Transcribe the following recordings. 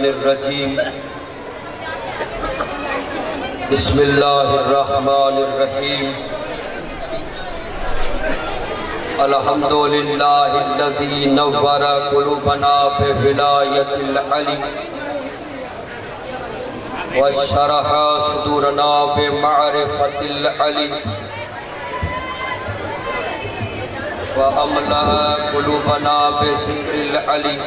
الرجیم بسم اللہ الرحمن الرحیم الحمدللہ الذی نور قلوبنا بولایت العلی وشرح صدورنا بمعرفت العلی وأملأ قلوبنا بذكر العلي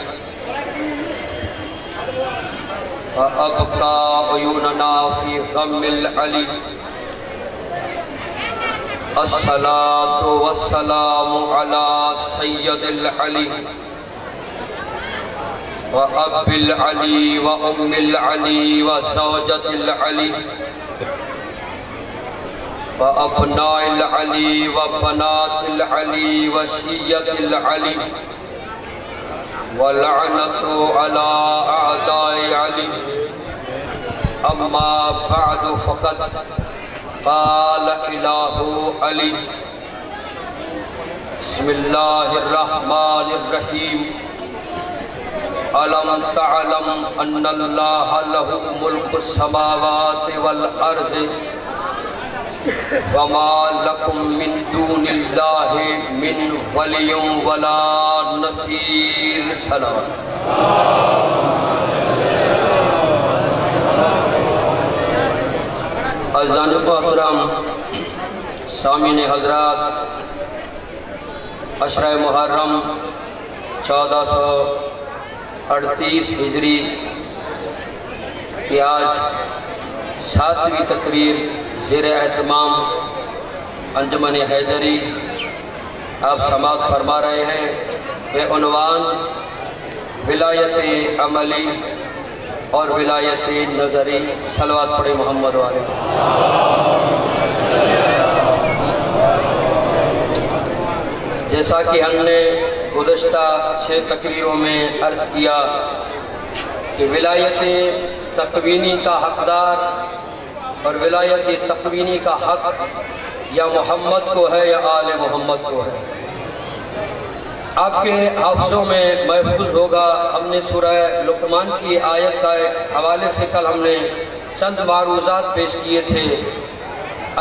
وأبقى عيوننا في غم العلي الصلاة والسلام على سيد العلي وأب العلي وأم العلي وزوجة العلي وأبناء العلي وبنات العلي وشية العلي ولعنة على أعداء علي أما بعد فقد قال إله علي بسم الله الرحمن الرحيم ألم تعلم أن الله له ملك السماوات والأرض وما لكم من دون الله من ولي ولا نصير سلام عزیزان محترم سامعین حضرات، عشرہ محرم 1438 ہجری کی آج 7ویں تقریر زیر اہتمام انجمن حیدری آپ سماعت فرما رہے ہیں بے عنوان ولایت عملی اور ولایت نظری۔ صلوات پڑھیں محمد والے۔ جیسا کہ ہم نے گزشتہ 6 تقریروں میں عرض کیا کہ ولایت تقوینی کا حقدار اور ولایت تقوینی کا حق یا محمد کو ہے یا آل محمد کو ہے۔ آپ کے حافظوں میں محفوظ ہوگا، ہم نے سورہ لقمان کی آیت کا حوالے سے کل ہم نے چند معروضات پیش کیے تھے۔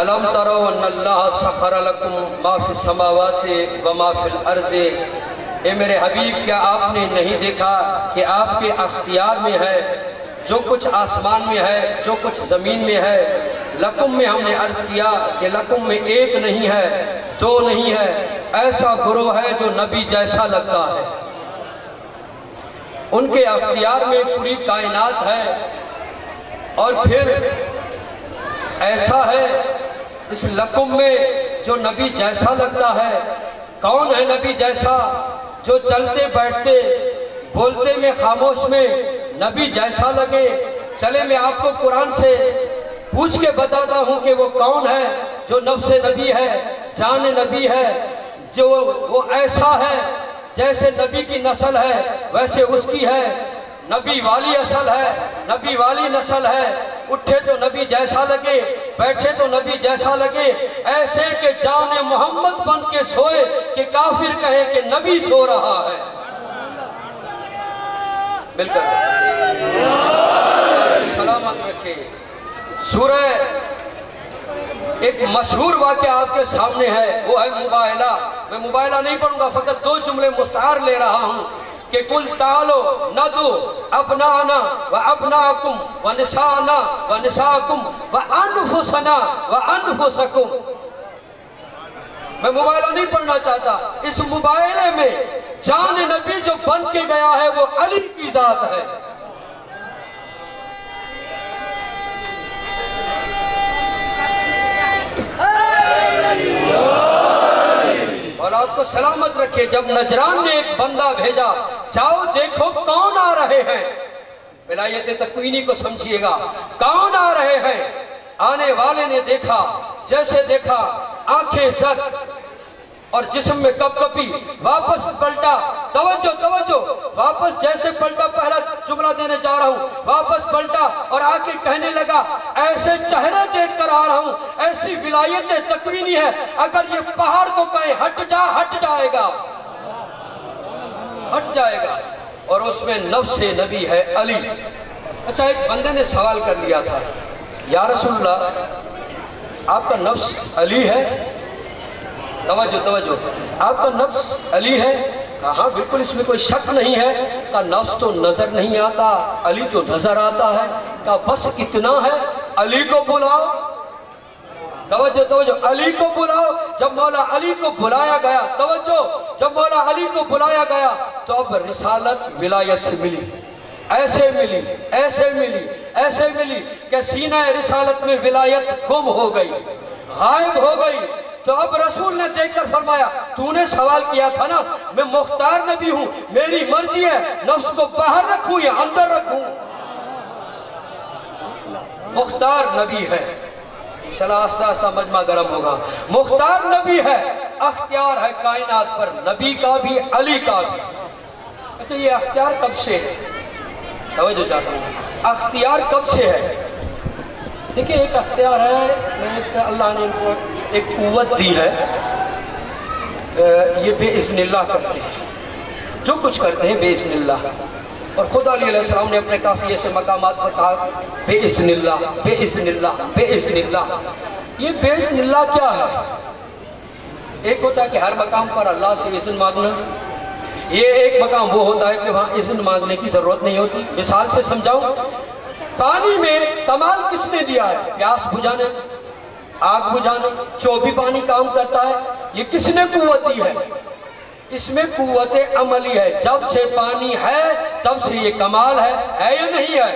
الم تروا ان اللہ سخر لکم ما فی السماوات وما فی الارض، اے میرے حبیب کیا آپ نے نہیں دیکھا کہ آپ کے اختیار میں ہے جو کچھ آسمان میں ہے، جو کچھ زمین میں ہے۔ لکم میں ہم نے عرض کیا کہ لکم میں ایک نہیں ہے، 2 نہیں ہے، ایسا گروہ ہے جو نبی جیسا لگتا ہے۔ ان کے اختیار میں پوری کائنات ہے، اور پھر ایسا ہے اس لکم میں جو نبی جیسا لگتا ہے۔ کون ہے نبی جیسا؟ جو چلتے بیٹھتے بولتے میں خاموش میں نبی جیسا لگے۔ چلے میں آپ کو قرآن سے پوچھ کے بتاتا ہوں کہ وہ کون ہے جو نفس نبی ہے، جان نبی ہے، جو وہ ایسا ہے جیسے نبی کی نسل ہے ویسے اس کی ہے، نبی والی اصل ہے، نبی والی نسل ہے۔ اٹھے تو نبی جیسا لگے، بیٹھے تو نبی جیسا لگے، ایسے کہ جان محمد بن کے سوئے کہ کافر کہے کہ نبی سو رہا ہے۔ ملکر سلامت رکھے۔ سورہ ایک مشہور واقعہ آپ کے سامنے ہے، وہ ہے مباہلہ۔ میں مباہلہ نہیں پڑھوں گا، فقط 2 جملے مستعار لے رہا ہوں کہ قل تعالوا ندعو ابناءنا وابناءکم ونساءنا ونساءکم وانفسنا وانفسکم۔ میں مباہلہ نہیں پڑھنا چاہتا، اس مباہلے میں جان نبی جو بن کے گیا ہے وہ علی کی ذات ہے۔ اور آپ کو سلامت رکھے۔ جب نجران نے ایک بندہ بھیجا، جاؤ دیکھو کون آ رہے ہیں، ولایت تقوینی کو سمجھیے گا، کون آ رہے ہیں۔ آنے والے نے دیکھا، جیسے دیکھا آنکھیں زد اور جسم میں کپ کپی، واپس پلٹا، توجہ توجہ، واپس جیسے پلٹا، پہلا جملہ دینے جا رہا ہوں، واپس پلٹا اور آکے کہنے لگا ایسے چہرے دیکھ کر آ رہا ہوں، ایسی ولایت تقوینی ہے، اگر یہ پہاڑ کو کہیں ہٹ جا، ہٹ جائے گا، ہٹ جائے گا۔ اور اس میں نفس نبی ہے علی، اچھا، ایک بندے نے سوال کر لیا تھا، یا رسول اللہ آپ کا نفس علی ہے؟ توجہ، آپ کا نفس علی ہے؟ کہا ہاں بالکل، اس میں کوئی شک نہیں ہے۔ کہا نفس تو نظر نہیں آتا، علی تو نظر آتا ہے۔ کہا بس اتنا ہے، علی کو بلاؤ۔ توجہ، علی کو بلاؤ۔ جب مولا علی کو بلایا گیا، جب مولا علی کو بلایا گیا تو اب رسالت ولایت سے ملی، ایسے ملی کہ سینہ رسالت میں ولایت گم ہو گئی، غائب ہو گئی۔ تو اب رسول نے دیکھ کر فرمایا، تو نے سوال کیا تھا نا، میں مختار نبی ہوں، میری مرضی ہے نفس کو باہر رکھوں یا اندر رکھوں۔ مختار نبی ہے، چلا آستہ مجمع گرم ہوگا، مختار نبی ہے، اختیار ہے کائنات پر، نبی کا بھی علی کا بھی۔ اچھا، یہ اختیار کب سے ہے؟ توجہ چاہتا ہوں، اختیار کب سے ہے؟ دیکھیں، ایک اختیار ہے، اللہ نے ان کو ایک قوت دی ہے، یہ بے اذن اللہ کرتے ہیں، جو کچھ کرتے ہیں بے اذن اللہ۔ اور خدا علیہ السلام نے اپنے کافی ایسے مقامات پر کہا بے اذن اللہ، بے اذن اللہ، بے اذن اللہ۔ یہ بے اذن اللہ کیا ہے؟ ایک ہوتا ہے کہ ہر مقام پر اللہ سے اذن مانگنا، یہ ایک مقام وہ ہوتا ہے کہ وہاں اذن مانگنے کی ضرورت نہیں ہوتی۔ مثال سے سمجھاؤں، پانی میں کمال کس نے دیا ہے؟ پیاس بجھانے، آگ بجھانے، 24 پانی کام کرتا ہے، یہ کس نے قوت دی ہے؟ اس میں قوت عملی ہے، جب سے پانی ہے تب سے یہ کمال ہے یا نہیں ہے؟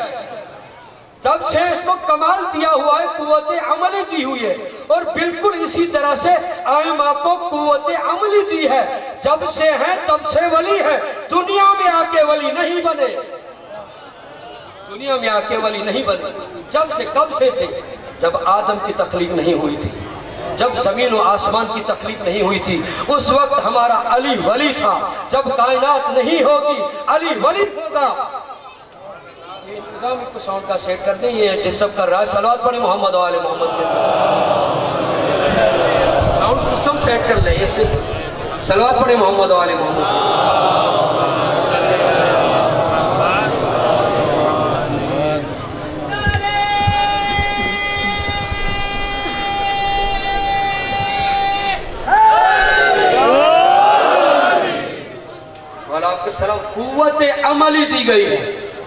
تب سے اس کو کمال دیا ہوا ہے، قوت عملی دی ہوئی ہے۔ اور بالکل اسی طرح سے آئمہ کو قوت عملی دی ہے، جب سے ہیں تب سے ولی ہے، دنیا میں آ کے ولی نہیں بنے، دنیا میں آ کے ولی نہیں بنے۔ جب سے، کب سے تھے؟ جب آدم کی تخلیق نہیں ہوئی تھی، جب زمین و آسمان کی تخلیق نہیں ہوئی تھی، اس وقت ہمارا علی ولی تھا۔ جب کائنات نہیں ہوگی، علی ولی ہوگا۔ یہ انتظام کو ساؤنڈ کا سیٹ کر دیں، یہ ڈسٹرب کر رہا ہے۔ صلوات پڑھیں محمد و آل محمد کے، ساؤنڈ سسٹم سیٹ کر لیں، یہ صلوات پڑھیں محمد و آل محمد کے۔ سلام، قوت عملی دی گئی ہے،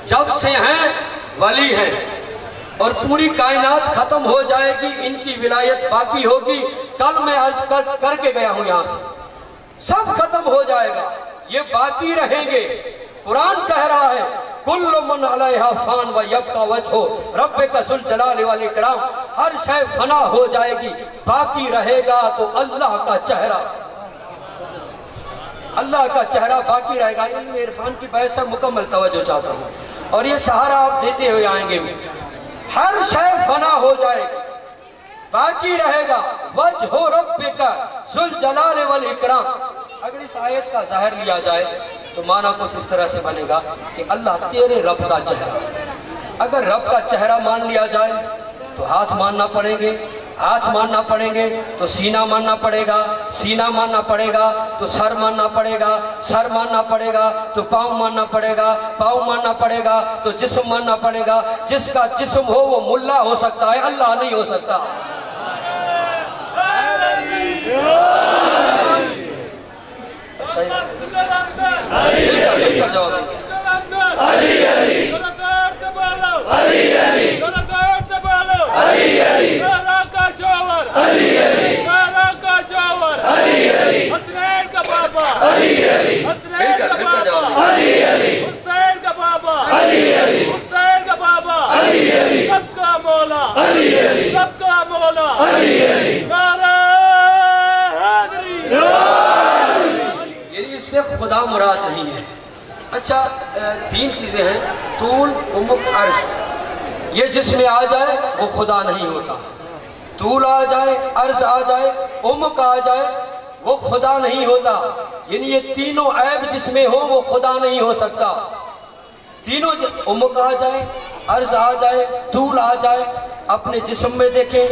جب سے ہیں ولی ہیں، اور پوری کائنات ختم ہو جائے گی، ان کی ولایت باقی ہوگی۔ کل میں عرض کر کے گیا ہوں یہاں سے، سب ختم ہو جائے گا، یہ باقی رہیں گے۔ قرآن کہہ رہا ہے کل من علیہا فان و یبقى وجہ ربک ذو الجلال والاکرام، ہر شے فنا ہو جائے گی، باقی رہے گا تو اللہ کا چہرہ، اللہ کا چہرہ باقی رہے گا۔ علم عرفان کی بحث سے مکمل توجہ چاہتا ہوں، اور یہ سہارا آپ دیتے ہوئے آئیں گے۔ ہر شے فنا ہو جائے گا، باقی رہے گا وجہ ربک ذو الجلال والاکرام۔ اگر اس آیت کا ظاہر لیا جائے تو معنی کچھ اس طرح سے بنے گا کہ اللہ تیرے رب کا چہرہ۔ اگر رب کا چہرہ مان لیا جائے تو ہاتھ ماننا پڑیں گے، ہاتھ ماننا پڑیں گے تو سینہ ماننا پڑے گا، سینہ ماننا پڑے گا تو سر ماننا پڑے گا، سر ماننا پڑے گا تو پاؤں ماننا پڑے گا، پاؤں ماننا پڑے گا تو جسم ماننا پڑے گا۔ جس کا جسم ہو وہ ملا ہو سکتا ہے، اللہ نہیں ہو سکتا۔ اچھا، مل کر جواب دیں۔ علی علی علی علی علی علی کا شاور، علی علی کا شاور، علی علی حسنین کا بابا، علی علی حسنین کا بابا، علی علی حسین کا بابا، علی علی حسین کا بابا، علی علی سب کا مولا، علی علی سب کا مولا، علی علی نعرہ حیدری۔ یعنی اس سے خدا مراد نہیں ہے۔ اچھا، 3 چیزیں ہیں، طول، عمق، عرض۔ یہ جس میں آ جائے وہ خدا نہیں ہوتا، طول آ جائے، عرض آ جائے، عمق آ جائے، وہ خدا نہیں ہوتا۔ یعنی یہ تینوں عیب جس میں ہو وہ خدا نہیں ہو سکتا۔ تینوں عمق آ جائے، عرض آ جائے، طول آ جائے۔ اپنے جسم میں دیکھیں،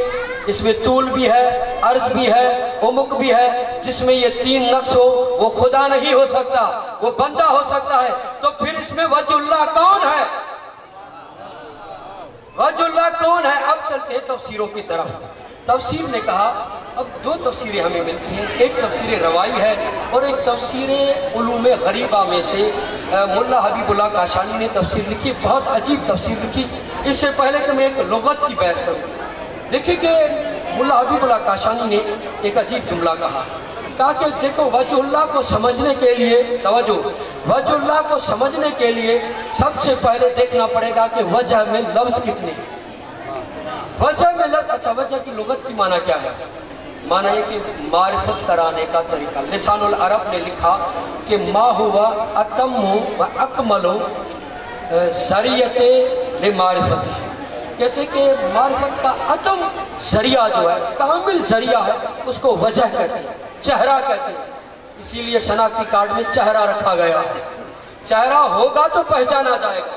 اس میں طول بھی ہے، عرض بھی ہے، عمق بھی ہے۔ جس میں یہ 3 نقص ہو وہ خدا نہیں ہو سکتا، وہ بندہ ہو سکتا ہے۔ تو پھر اس میں وجہ اللہ کون ہے؟ वजहुल्लाह कौन है? अब चलते हैं तफसीरों की तरफ। तफसीर ने कहा अब दो तफसीरें हमें मिलती हैं, एक तफसीर रवाई है और एक तफसीर उलूम गरीबा में से मुल्ला हबीबुल्लाह काशानी ने तफसीर लिखी, बहुत अजीब तफसीर लिखी। इससे पहले कि मैं एक लुगत की बहस करूँ, देखिए कि मुल्ला हबीबुल्लाह काशानी ने एक अजीब जुमला कहा कि देखो वजहुल्लाह को समझने के लिए, तवज्जो, वजहुल्लाह को समझने के लिए सबसे पहले देखना पड़ेगा कि वजह में लफ्ज़ कितने हैं। वजह में लफ्ज़, अच्छा वजह की लुगत की माना क्या है? माना है कि मारिफत कराने का तरीका। लिसानुल अरब ने लिखा कि मा हुवा अतम्मु व अकमलु ज़रियते ले मारिफत, कहते कि मारिफत का अतम ज़रिया जो है, कामिल ज़रिया है, उसको वजह कहते हैं, चेहरा कहते हैं। इसीलिए शनाख्ती कार्ड में चेहरा रखा गया है। चेहरा होगा तो पहचाना जाएगा,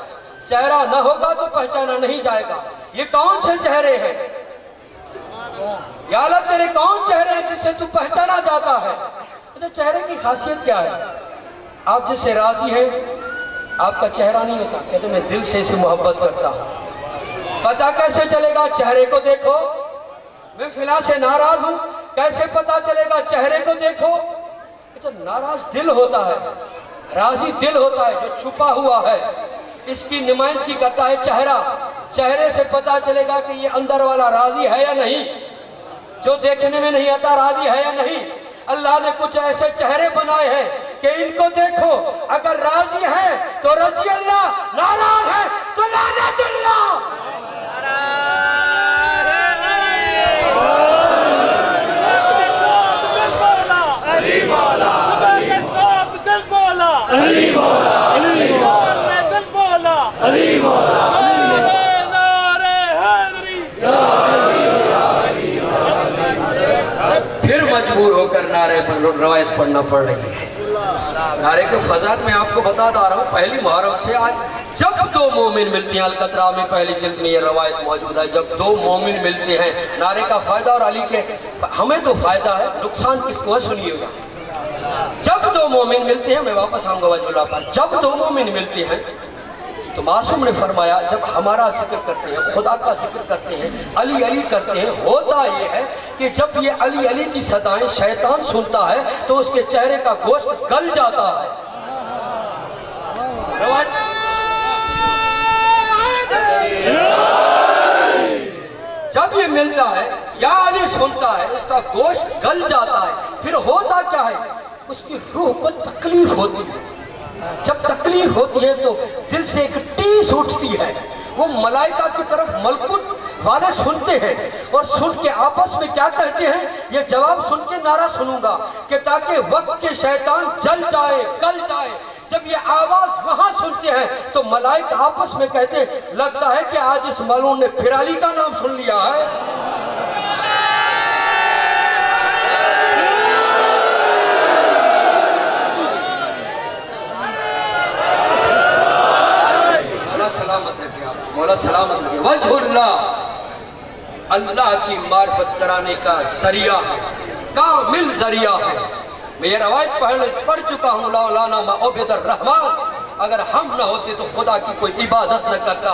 चेहरा न होगा तो पहचाना नहीं जाएगा। ये कौन से चेहरे हैं या अल्लाह, तेरे कौन चेहरे हैं जिससे तू पहचाना जाता है? अच्छा, चेहरे की खासियत क्या है? आप जिससे राजी हैं आपका चेहरा नहीं होता, कहते मैं दिल से इसे मोहब्बत करता हूं। पता कैसे चलेगा? चेहरे को देखो। मैं फिलहाल से नाराज हूं, कैसे पता चलेगा? चेहरे को देखो। अच्छा, नाराज दिल होता है, राजी दिल होता है जो छुपा हुआ है, इसकी नुमाइंदगी करता है चेहरा। चेहरे से पता चलेगा कि ये अंदर वाला राजी है या नहीं, जो देखने में नहीं आता राजी है या नहीं। अल्लाह ने कुछ ऐसे चेहरे बनाए हैं कि इनको देखो, अगर राजी है तो रजी अल्लाह, नाराज है तो लानतुल्लाह। फिर मजबूर होकर नारे पर रवायत पढ़ना पड़ रही है। नारे के फजात में आपको बताता आ रहा हूँ, पहली मुहर्रम से आज जब दो मोमिन मिलते हैं, अलकतरा में पहली जिल्द में ये रवायत मौजूद है, जब दो मोमिन मिलते हैं, नारे का फायदा और अली के हमें तो फायदा है, नुकसान किसको है सुनिएगा। जब दो मोमिन मिलते हैं, मैं वापस आऊंगा वजहुल्लाह पर, जब दो मोमिन मिलते हैं तो मासूम ने फरमाया जब हमारा जिक्र करते हैं, खुदा का जिक्र करते हैं, अली अली करते हैं, होता ये है कि जब ये अली अली की सदाएं शैतान सुनता है तो उसके चेहरे का गोश्त गल जाता है। जब ये मिलता है या अली सुनता है, उसका गोश्त गल जाता है। फिर होता क्या है? उसकी रूह को तकलीफ होती है। जब तकलीफ होती है तो दिल से एक टीस उठती है। वो मलाइका की तरफ मलकुत वाले सुनते हैं और सुन के आपस में क्या कहते हैं? ये जवाब सुन के नारा सुनूंगा कि ताकि वक्त के शैतान जल जाए, गल जाए। जब ये आवाज वहां सुनते हैं तो मलाइका आपस में कहते हैं, लगता है कि आज इस मलून ने फिर अली का नाम सुन लिया है। मौला सलामत रखे। वजहुल्लाह अल्लाह की मार्फत कराने का जरिया है, कामिल जरिया है। मैं ये रवायत पढ़ चुका हूँ, लौलाना मा उबिदर रहमान, अगर हम न होते तो खुदा की कोई इबादत न करता।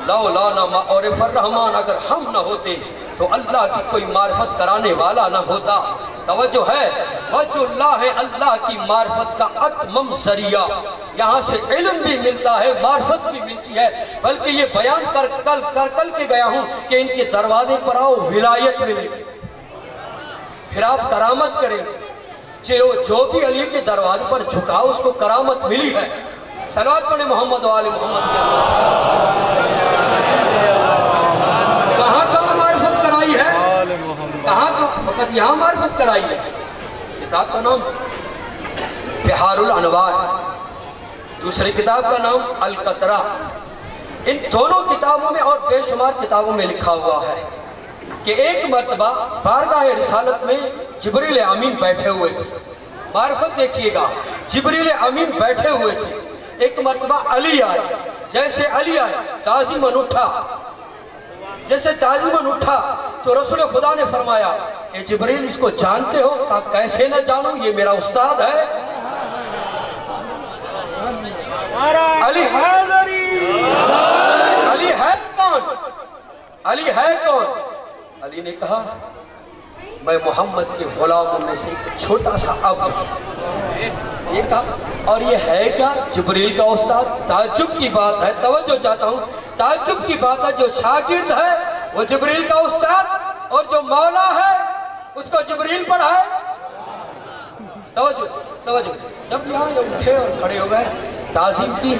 लौलाना मा उरिफर रहमान, अगर हम न होते तो अल्लाह की कोई मार्फत कराने वाला न होता। तवज्जो है, वजहुल्लाह है अल्लाह की मार्फत का अतमम जरिया। यहाँ से इल्म भी मिलता है, मार्फत भी मिलती है। बल्कि ये बयान कर के गया हूँ कि इनके दरवाजे पर आओ, विलायत मिलेगी, फिर आप करामत करेंगे। जो भी अली के दरवाजे पर झुका उसको करामत मिली है। सलावत पढ़े मोहम्मद वाले मोहम्मद के। कहाँ मार्फत कराई है? कहाँ का? फकत यहाँ मार्फत कराई है। किताब का नाम बिहारुल अनवार, दूसरी किताब का नाम अलकतरा। इन दोनों किताबों में और बेशुमार किताबों में लिखा हुआ है कि एक मर्तबा बारगाह रिसालत में जिब्रील अमीन बैठे हुए थे। मार्फत देखिएगा, जिब्रील अमीन बैठे हुए थे। एक मर्तबा अली आए, जैसे अली आए ताज़ीमन उठा, जैसे ताज़ीमन उठा तो रसूल खुदा ने फरमाया, ए जिब्रील इसको जानते हो? कहा कैसे न जानूं, ये मेरा उस्ताद है। अली है कौन? अली है कौन? अली ने कहा मैं मोहम्मद के गुलामों में से एक छोटा सा अब्द। ये कहा और ये है क्या? जिब्रील का उस्ताद। ताज्जुब की बात है, तवज्जो चाहता हूँ, ताज्जुब की बात है, जो शागिर्द है वो जिब्रील का उस्ताद और जो मौला है उसको जिब्रील पढ़ाए। तवज्जो तवज्जो। जब यहाँ ये उठे और खड़े हो गए, ताज़ीम की,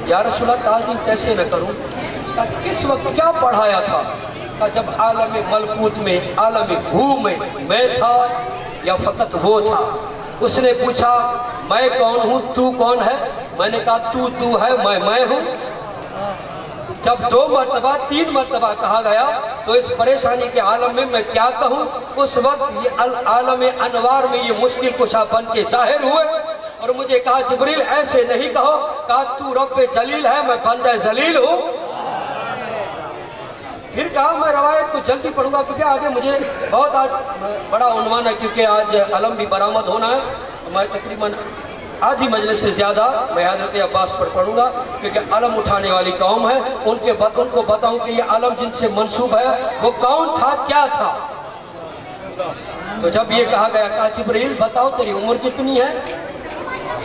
या रसूलल्लाह ताज़ीम कैसे न करूँ? किस वक्त क्या पढ़ाया था? जब आलम मलकूत में, आलम हू में मैं था या फकत वो था? उसने पूछा मैं कौन हूँ, तू कौन है? मैंने कहा तू है, मैं हूँ। जब 2 मरतबा 3 मरतबा कहा गया तो इस परेशानी के आलम में मैं क्या कहूँ? उस वक्त ये आलम अनवार में ये मुश्किल कुशा बन के जाहिर हुए और मुझे कहा जिब्रील ऐसे नहीं कहो, कहा तू रब्बे जलील है, मैं बंदे जलील हूँ। फिर कहा मैं रवायत को जल्दी पढ़ूंगा क्योंकि आगे मुझे बहुत आज बड़ा उन्वान है, क्योंकि आज अलम भी बरामद होना है। मैं तकरीबन आधी मजलिस से ज़्यादा मैं हज़रत अब्बास पर पढ़ूंगा क्योंकि अलम उठाने वाली कौम है। उनको बताऊं कि ये अलम जिनसे मंसूब है वो कौन था, क्या था। तो जब ये कहा गया, कहा जिब्रील बताओ तेरी उम्र कितनी है?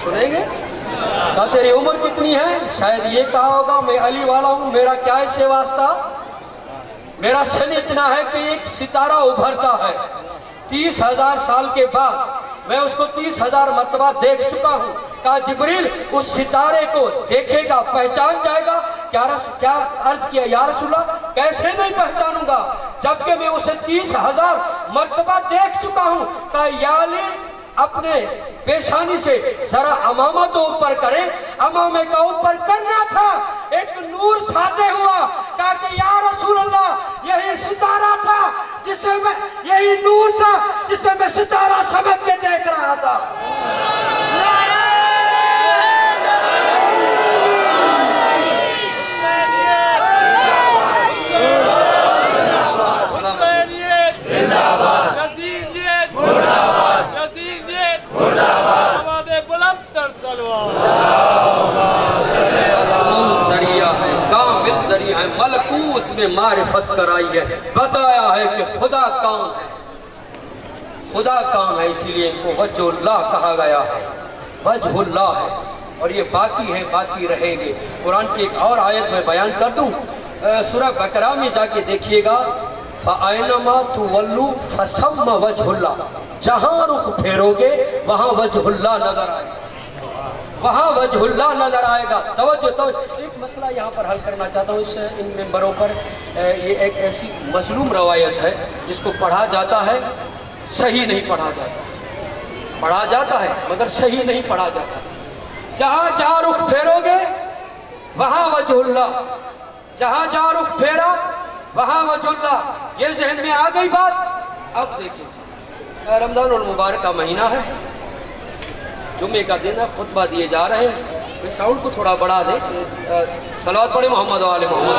सुनेंगे? कहा तेरी उम्र कितनी है? शायद ये कहा होगा मैं अली वाला हूँ, मेरा क्या इससे वास्ता? मेरा सन इतना है कि एक सितारा उभरता है, 30,000 साल के बाद मैं उसको 30,000 मरतबा देख चुका हूँ। कहा जिब्रील उस सितारे को देखेगा, पहचान जाएगा? क्या अर्ज किया या रसूलल्लाह कैसे नहीं पहचानूंगा जबकि मैं उसे 30,000 मरतबा देख चुका हूँ। कहा या अली अपने पेशानी से जरा अमामा तो ऊपर करे। अमामे का ऊपर करना था, एक नूर साथे हुआ। कहा कि या रसूल अल्लाह यही सितारा था जिसे मैं, यही नूर था जिसे मैं सितारा समझ के देख रहा था। मलकूत में मारिफत कराई है, बताया है कि खुदा कौन है, खुदा कौन है। इसीलिए इनको वजहुल्लाह कहा गया है, वजहुल्लाह है और ये बाकी है, बाकी रहेंगे। कुरान की एक और आयत में बयान कर दूं, सूरह बकरा में जाके देखिएगा, फ़अयनमा तुवल्लू फ़सम्मा वजहुल्लाह, जहां रुख फेरोगे वहां वजहुल्लाह नजर आएगा, वहाँ वजहुल्लाह नजर आएगा। तवज्जो एक मसला यहाँ पर हल करना चाहता हूँ इन मेंबरों पर। ये एक ऐसी मजलूम रवायत है जिसको पढ़ा जाता है, सही नहीं पढ़ा जाता, पढ़ा जाता है मगर सही नहीं पढ़ा जाता। जहाँ जहाँ रुख फेरोगे वहाँ वजहुल्लाह, जहाँ जहाँ रुख फेरा वहाँ वजहुल्लाह। ये जहन में आ गई बात। अब देखिए रमजान और मुबारक का महीना है, जुम्मे का दिन है, खुतबा दिए जा रहे हैं। मैं साउंड को थोड़ा बढ़ा दे, सलावत पढ़े मोहम्मद वाले मोहम्मद।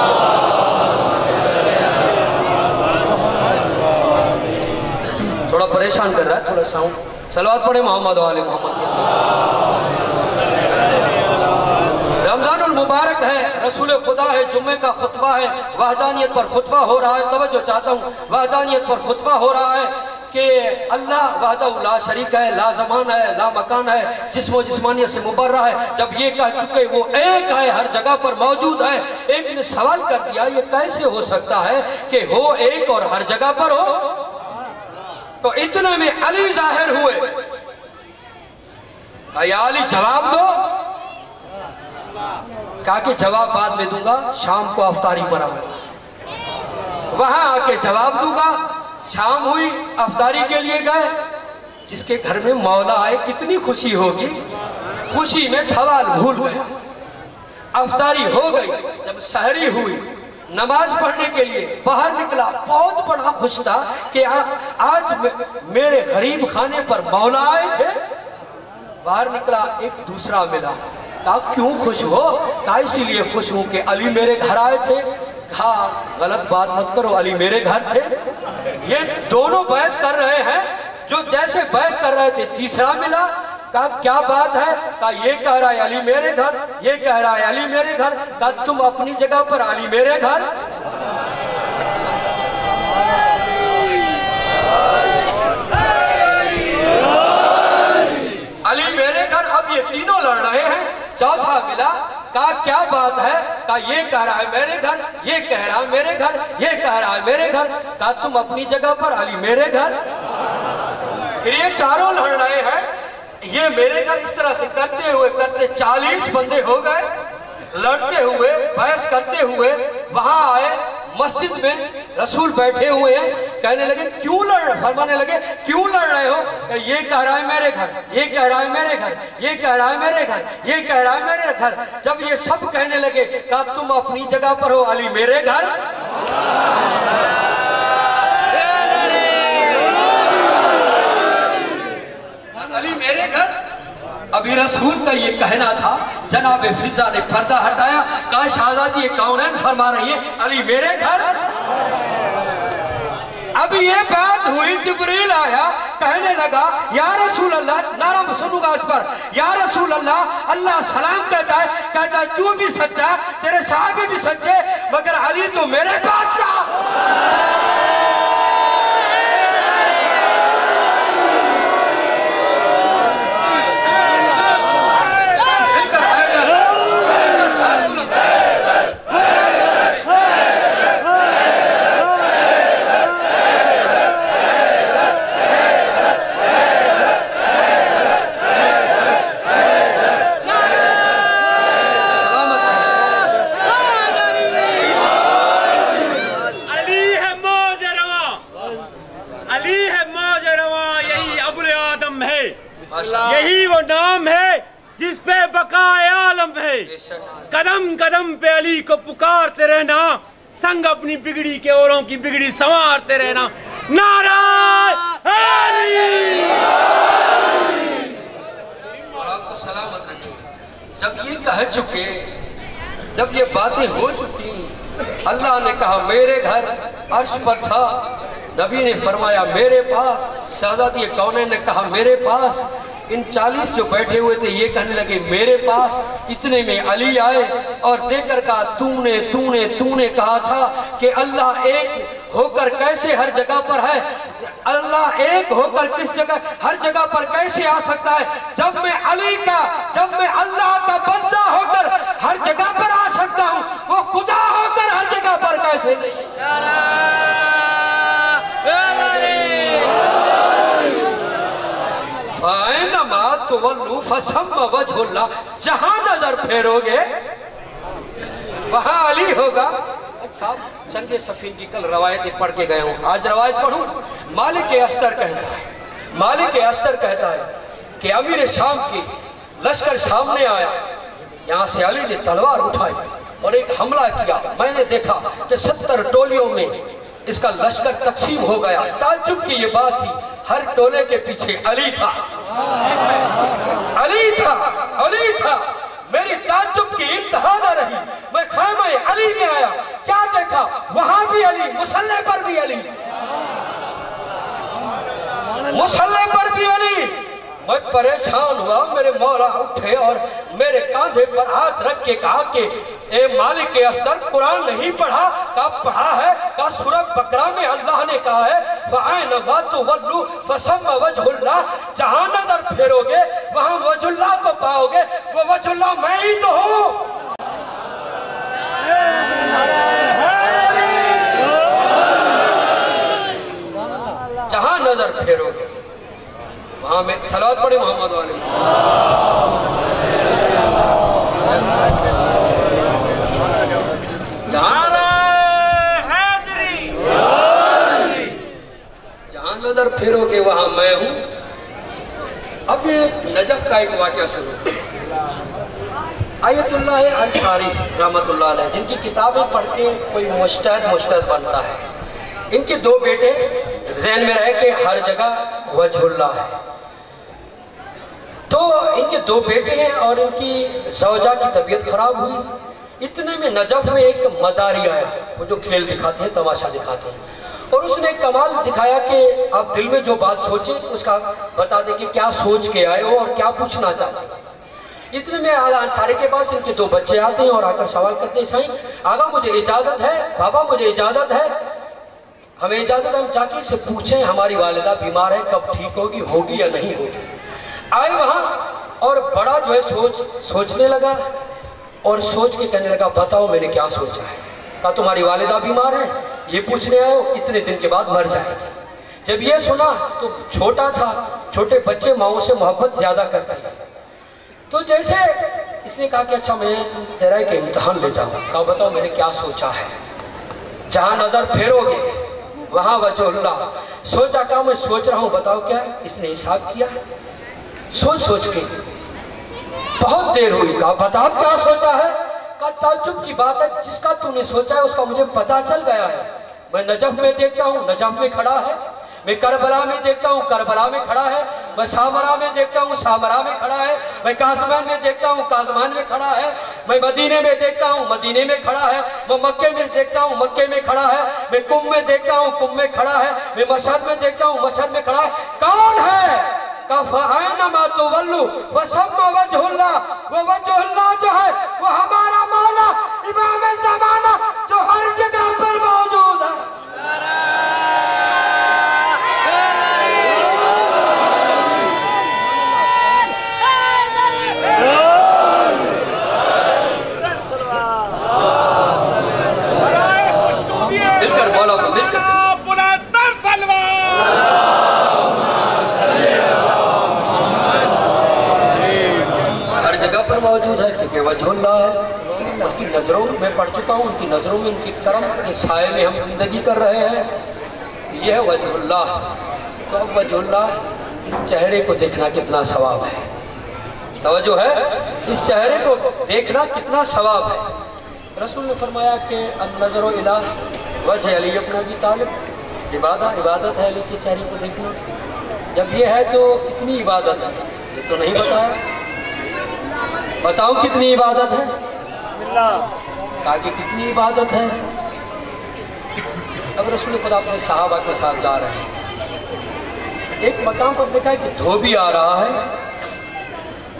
थोड़ा परेशान कर रहा है, थोड़ा साउंड, सलावत पढ़े मोहम्मद वाले मोहम्मद। रमजानुल मुबारक है, रसूल खुदा है, जुम्मे का खुतबा है, वहदानियत पर खुतबा हो रहा है। तवज्जो चाहता हूँ, वहदानियत पर खुतबा हो रहा है कि अल्लाह वहदहू ला शरीक है, ला ज़मान है, ला मकान है, जिस्म जिस्मानियत से मुबर्रा है। जब ये कह चुके वो एक है, हर जगह पर मौजूद है। एक ने सवाल कर दिया ये कैसे हो सकता है कि हो एक और हर जगह पर हो? तो इतने में अली जाहिर हुए। या अली जवाब दो। कहा कि जवाब बाद में दूंगा, शाम को अफ्तारी पर आऊंगा, वहां आके जवाब दूंगा। शाम हुई, अफ्तारी के लिए गए, जिसके घर में मौला आए कितनी खुशी होगी। खुशी में सवाल भूल गए, अफ्तारी हो गई। जब सहरी हुई, नमाज पढ़ने के लिए बाहर निकला, बहुत बड़ा खुश था कि आज मेरे गरीब खाने पर मौला आए थे। बाहर निकला, एक दूसरा मिला। कहा क्यों खुश हो? कहा इसीलिए खुश हूं कि अली मेरे घर आए थे। कहा गलत बात मत करो, अली मेरे घर थे। ये दोनों बहस कर रहे हैं, जो जैसे बहस कर रहे थे तीसरा मिला। कहा क्या बात है? कहा ये कह रहा है अली मेरे घर, ये कह रहा है अली मेरे घर। कहा तुम अपनी जगह पर, अली मेरे घर। کہا کیا بات ہے؟ کہا یہ کہہ رہا ہے میرے گھر، یہ کہہ رہا ہے میرے گھر، یہ کہہ رہا ہے میرے گھر۔ کہا تم اپنی جگہ پر، علی میرے گھر۔ پھر یہ چاروں لڑ رہے ہیں، یہ میرے گھر، اس طرح سے کرتے ہوئے کرتے 40 بندے ہو گئے، لڑتے ہوئے بحث کرتے ہوئے وہاں آئے مسجد میں، رسول بیٹھے ہوئے ہیں، کہنے لگے کیوں لڑ رہے، فرمانے لگے کیوں لڑ رہے ہو؟ کہ یہ کہہ رہا ہے میرے گھر، یہ کہہ رہا ہے میرے گھر، یہ کہہ رہا ہے میرے گھر، یہ کہہ رہا ہے میرے گھر۔ جب یہ سب کہنے لگے کہ تم اپنی جگہ پر ہو، علی میرے گھر۔ علی میرے گھر۔ ابھی رسول کا یہ کہنا تھا، جناب فضا نے پردہ ہٹایا، کہا شہزادی کونین فرما رہی ہے، علی میرے گھر۔ اب یہ بات ہوئی، جبریل آیا، کہنے لگا یا رسول اللہ، نعرہ سنوں گا اس پر، یا رسول اللہ، اللہ سلام کہتا ہے تو بھی سچا، تیرے صحابی بھی سچے، مگر علی تو میرے پاس رہا۔ یہی وہ نام ہے جس پہ بقائے عالم ہے، قدم قدم پہ علی کو پکارتے رہنا، سنگ اپنی بگڑی کے اوروں کی بگڑی سنوارتے رہنا۔ نعرہ علی! اور آپ کو سلامت رکھیں۔ جب یہ کہہ چکے، جب یہ باتیں ہو چکی، اللہ نے کہا میرے گھر، عرش پر تھا، نبی نے فرمایا میرے پاس، شہزادی کونین نے کہا میرے پاس، ان 40 جو بیٹھے ہوئے تھے یہ کہنے لگے میرے پاس۔ اتنے میں علی آئے اور دیکھ کر کہا تو نے کہا تھا کہ اللہ ایک ہو کر کیسے ہر جگہ پر ہے، اللہ ایک ہو کر کس جگہ ہر جگہ پر کیسے آ سکتا ہے؟ جب میں اللہ کا بندہ ہو کر ہر جگہ پر آ سکتا ہوں، وہ خدا ہو کر ہر جگہ پر کیسے نہیں؟ فَأَيْنَمَا تُوَلُّوا فَثَمَّ وَجْهُ اللَّهِ، جہاں نظر پھیرو گے وہاں علی ہوگا۔ اچھا جنگ صفین کی کل روایتیں پڑھ کے گئے ہوں، آج روایت پڑھوں۔ مالک اسر کہتا ہے کہ امیر شام کی لشکر سامنے آیا، یہاں سے علی نے تلوار اٹھائی اور ایک حملہ کیا۔ میں نے دیکھا کہ 70 ٹولیوں میں اس کا لشکر تقسیم ہو گیا۔ تعجب کی یہ بات تھی، ہر ٹولے کے پیچھے علی تھا، علی تھا، علی تھا۔ میری تعجب کی انتہا نہ رہی، میں خیمہ علی میں آیا، کیا دیکھا؟ وہاں بھی علی، مسلح پر بھی علی، مسلح پر بھی علی۔ میں پریشان ہوا، میرے مولا اٹھے اور میرے کاندھے پر ہاتھ رکھ کے کہا کہ اے مالک اسر، قرآن نہیں پڑھا؟ کہا پڑھا ہے۔ کہا سورہ بقرہ میں اللہ نے کہا ہے فَأَيْنَمَا تُوَلُّوا فَثَمَّ وَجْهُ اللَّهِ، جہاں نظر پھیرو گے وہاں وجہ اللہ کو پاؤ گے، وہ وجہ اللہ میں ہی تو ہوں۔ جہاں نظر پھیرو گے وہاں میں صلوات پڑھے محمد علیہ۔ جہاں نظر پھیرو گے وہاں میں ہوں۔ اب یہ نجف کا ایک واقعہ سنو۔ آیت اللہ انصاری رحمت اللہ علیہ، جن کی کتابیں پڑھ کے کوئی مجتہد بنتا ہے، ان کے 2 بیٹے ذہن میں رہے کہ ہر جگہ وجہ اللہ ہے۔ تو ان کے 2 بیٹے ہیں اور ان کی زوجہ کی طبیعت خراب ہوئی۔ اتنے میں نجف میں ایک مداری آیا، وہ جو کھیل دکھاتے ہیں، تماشا دکھاتے ہیں، اور اس نے کمال دکھایا کہ آپ دل میں جو بات سوچیں اس کا بتا دیں کہ کیا سوچ کے آئے ہو اور کیا پوچھنا چاہتے ہیں۔ اتنے میں آغا انصاری کے پاس ان کے 2 بچے آتے ہیں اور آ کر سوال کرتے ہیں، سائیں آغا مجھے اجازت ہے، بابا مجھے اجازت ہے، ہمیں اجازت ہم جا کے اسے پوچھیں ہماری والدہ بیمار ہے، کب ٹھیک ہوگی یا نہیں ہوگی۔ آئے وہاں اور بڑا جو ہے سوچنے لگا और सोच के कहने लगा बताओ मैंने क्या सोचा है। कहा तुम्हारी वालिदा बीमार है, ये पूछने आए हो, इतने दिन के बाद मर जाएगी। जब ये सुना तो छोटा था, छोटे बच्चे माओ से मोहब्बत ज्यादा करते हैं, तो जैसे इसने कहा कि अच्छा मैं तेरा एक इम्तिहान लेता हूँ। कहा बताओ मैंने क्या सोचा है। जहाँ नजर फेरोगे वहाँ वजहुल्लाह। सोचा कहा मैं सोच रहा हूँ बताओ क्या। इसने हिसाब किया, सोच सोच के बहुत देर हुई। कहा बताओ क्या सोचा है। कहा ताज्जुब की बात है, जिसका तूने सोचा है उसका मुझे पता चल गया है। मैं नजफ में देखता हूँ, नजफ में खड़ा है। मैं करबला में देखता हूँ, करबला में खड़ा है। मैं सामरा में देखता हूँ, सामरा में खड़ा है। मैं काज़मान में देखता हूँ, काज़मान में खड़ा है। मैं मदीने में देखता हूँ, मदीने में खड़ा है। मैं मक्के में देखता हूँ, मक्के में खड़ा है। मैं कुंभ में देखता हूँ, कुंभ में खड़ा है। मैं मशहद में देखता हूँ, मशहद में खड़ा है। कौन है? फ़अैनमा तुवल्लू फसम्मा वजहुल्लाह। वो वजहुल्लाह जो है वो हमारा मौला इमाम ज़माना जो हर जगह पर मौजूद है। मिलकर बोलो, मिलकर मौजूद है क्योंकि वजहुल्लाह है। उनकी नज़रों में पढ़ चुका हूँ, उनकी नज़रों में उनके करम के साए में हम जिंदगी कर रहे हैं। यह है वजहुल्लाह। तो अब वजहुल्लाह इस चेहरे को देखना कितना सवाब है। तवज्जो है, इस चेहरे को देखना कितना सवाब है। रसूल ने फरमाया कि अन-नज़रु इला वजह अली इब्न अबी तालिब इबादत है अली के चेहरे को देखना। जब ये है तो कितनी इबादत है, ये तो नहीं बताया। बताओ कितनी इबादत है। कहा कि कितनी इबादत है। अब रसूल खुदा अपने सहाबा के साथ जा रहे हैं। एक मकाम पर देखा है कि धोबी आ रहा है,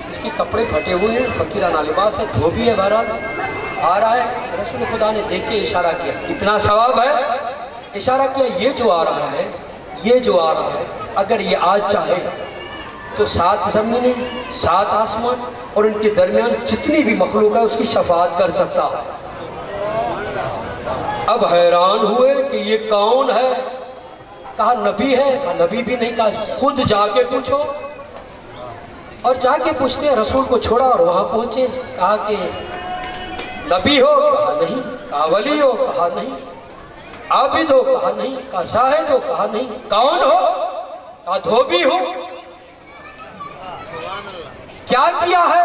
इसके कपड़े फटे हुए हैं, फकीराना लिबास है, धोबी है, बहरहाल आ रहा है। रसूल खुदा ने देख के इशारा किया, कितना सवाब है। इशारा किया ये जो आ रहा है, ये जो आ रहा है, अगर ये आज चाहे तो 7 ज़मीनें 7 आसमान और इनके दरमियान जितनी भी मखलूक है उसकी शफाअत कर सकता है। अब हैरान हुए कि ये कौन है। कहा नबी है। कहा नबी भी नहीं, कहा खुद जाके पूछो। और जाके पूछते हैं, रसूल को छोड़ा और वहां पहुंचे। कहा कि नबी हो? कहा नहीं। कहा वली हो? कहा नहीं। आबिद हो? कहा नहीं। कहा शाहिद हो? कहा नहीं। कौन हो? कहा धोबी हो। क्या किया है?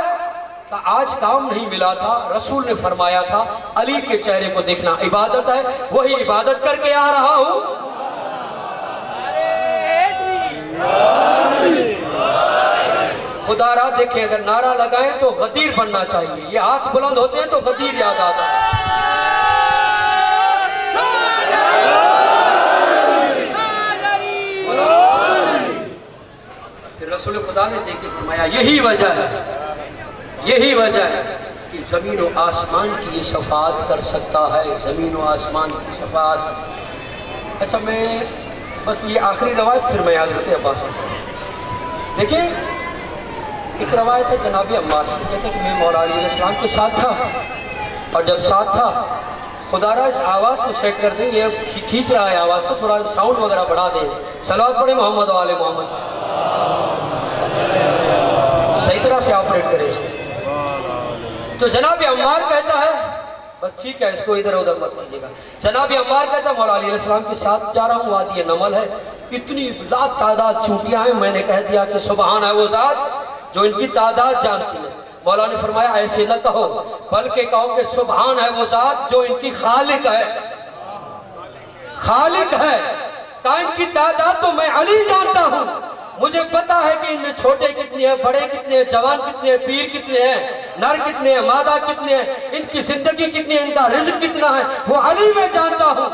तो आज काम नहीं मिला था। रसूल ने फरमाया था अली के चेहरे को देखना इबादत है, वही इबादत करके आ रहा हूं। खुदारा देखे, अगर नारा लगाएं तो गदीर बनना चाहिए। ये हाथ बुलंद होते हैं तो गदीर याद आता है। रसूल खुदा ने देख के फरमाया यही वजह है कि ज़मीन और आसमान की ये शफाअत कर सकता है, ज़मीन और आसमान की शफाअत। अच्छा मैं बस ये आखिरी रवायत फिर मैं हज़रत अब्बास देखिए, एक रवायत है जनाब अम्मार से, कहते कि मैं मौला अली अलैहिस्सलाम के साथ था और जब साथ था खुदारा इस आवाज़ को सेट कर दें, ये खींच रहा है आवाज़ को, थोड़ा साउंड वगैरह बढ़ा दें, सलावत पढ़े मोहम्मद वाले मोहम्मद, सही तरह से ऑपरेट करें इसको। तो जनाब अम्मार कहता है, बस ठीक है इसको इधर उधर मत कीजिएगा। जनाब अम्मार कहता है मौला अली अलैहिस्सलाम के साथ जा रहा हूँ, वादी नमल है, इतनी लातादाद चूंटियां हैं। मैंने कह दिया कि सुबहान है वो ज़ात जो इनकी तादाद जानती है। मौला ने फरमाया ऐसे न कहो, बल्कि कहो कि सुबहान है वो ज़ात जो इनकी खालिक है। खालिक है का इनकी तादाद तो मैं अली जानता हूँ। मुझे पता है कि इनमें छोटे कितने हैं, बड़े कितने हैं, जवान कितने हैं, पीर कितने हैं, नर कितने हैं, मादा कितने हैं, इनकी जिंदगी कितनी है, इनका रिज़्क़ कितना है, वो अली में जानता हूँ।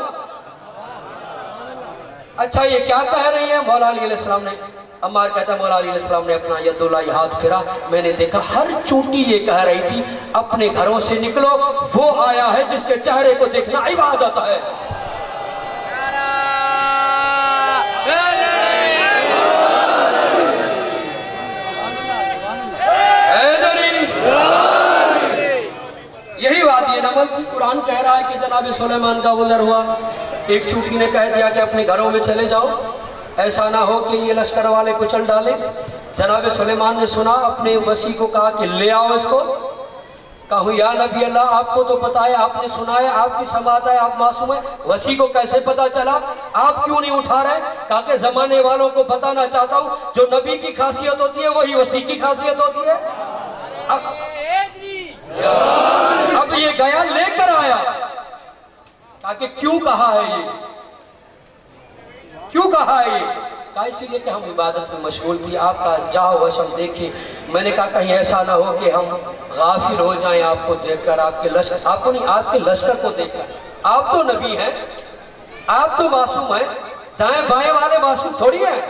अच्छा ये क्या कह रही है? मौला अली अलैहिस्सलाम ने, अम्मार कहता है मौला अली अलैहिस्सलाम ने अपना यदुल्लाह हाथ फिरा, मैंने देखा हर चूंटी ये कह रही थी अपने घरों से निकलो, वो आया है जिसके चेहरे को देखना इबादत है। है कि जनाब सुलेमान का गुजर हुआ, एक चूटी ने कह दिया कि अपने घरों में चले जाओ, ऐसा ना हो कि ये लश्कर वाले कुचल डाले। जनाब सुलेमान ने सुना, अपने वसी को कहा कि ले आओ इसको। कहूँ या नबी अल्लाह, आपको तो पता है, आपने सुना है, आपकी समात है, आप मासूम है, वसी को कैसे पता चला, आप क्यों नहीं उठा रहे? कहा कि जमाने वालों को बताना चाहता हूँ, जो नबी की खासियत होती है वही वसी की खासियत होती है। अब ये गया लेकर आया, कहा कि क्यों कहा है ये, क्यों कहा है ये? कहा इसीलिए कि हम इबादत में मशगूल थी, आपका जाओ वशम देखिए। मैंने कहा कहीं ऐसा ना हो कि हम गाफिल हो जाएं आपको देखकर, आपके लश्कर, आपको नहीं, आपके लश्कर को देखकर। आप तो नबी हैं, आप तो मासूम हैं, दाएं बाएं वाले मासूम थोड़ी हैं,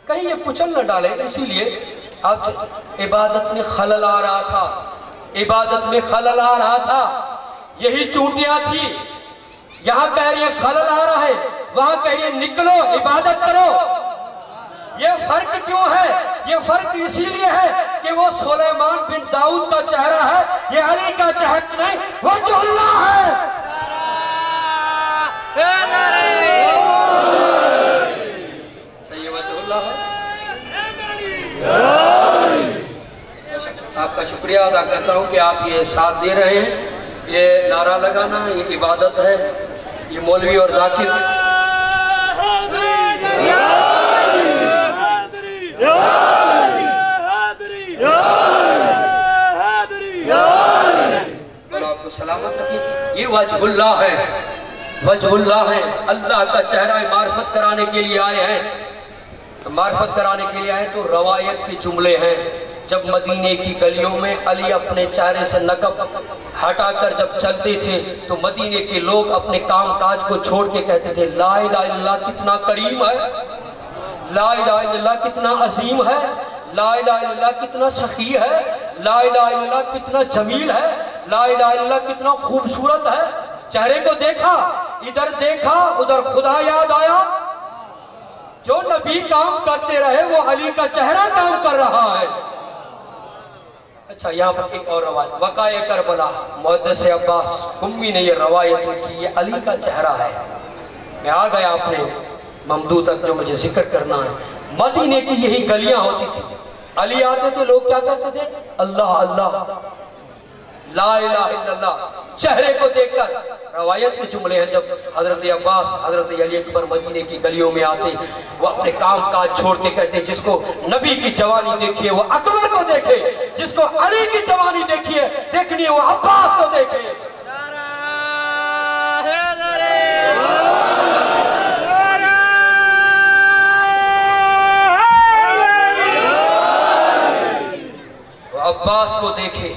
कहीं ये कुचल न डाले। इसीलिए अब इबादत में खलल आ रहा था, इबादत में खलल आ रहा था। यही चूटियां थी, यहां कह रही है खलल आ रहा है, वहां कह रही है निकलो इबादत करो। ये फर्क क्यों है? ये फर्क इसीलिए है कि वो सुलेमान बिन दाऊद का चेहरा है, ये अली का चेहरा नहीं, वो जो अल्लाह है। सही वजहुल्लाह है। आपका शुक्रिया अदा करता हूँ कि आप ये साथ दे रहे हैं। ये नारा लगाना ये इबादत है। ये मौलवी और जाकिर आपको सलामत रखिए। ये वजहुल्लाह है, वजहुल्लाह है, अल्लाह का चेहरा मार्फत कराने के लिए आए हैं। मार्फत कराने के लिए आए तो रवायत के जुमले हैं। जब मदीने की गलियों में अली अपने चेहरे से नकब हटाकर जब चलते थे तो मदीने के लोग अपने काम काज को छोड़ के कहते थे ला इलाहा इल्लल्लाह कितना करीम है, ला इलाहा इल्लल्लाह कितना अजीम है, ला इलाहा इल्लल्लाह कितना सखी है, ला इलाहा इल्लल्लाह कितना जमील है, ला इलाहा इल्लल्लाह कितना खूबसूरत है। चेहरे को देखा, इधर देखा, उधर खुदा याद आया। जो नबी काम करते रहे वो अली का चेहरा काम कर रहा है। अच्छा, यहाँ पर एक और रवायत, वकाए करबला मुहद्दिस अब्बास कुम्मी ने ये रवायत लिखी, ये अली का चेहरा है। मैं आ गया अपने ममदू तक जो मुझे जिक्र करना है। मदीने की यही गलियां होती थी, अली आते थे, लोग क्या करते थे, अल्लाह अल्लाह, ला इलाहा इल्लल्लाह। चेहरे को देखकर रवायत के जुमले हैं, जब हजरत अब्बास हजरत अली अकबर मदीने की गलियों में आते, वो अपने काम काज छोड़ के कहते जिसको नबी की जवानी देखी है वो अकबर को देखे, जिसको अली की जवानी देखी है देखनी है वो अब्बास को देखे। वो अब्बास को देखे।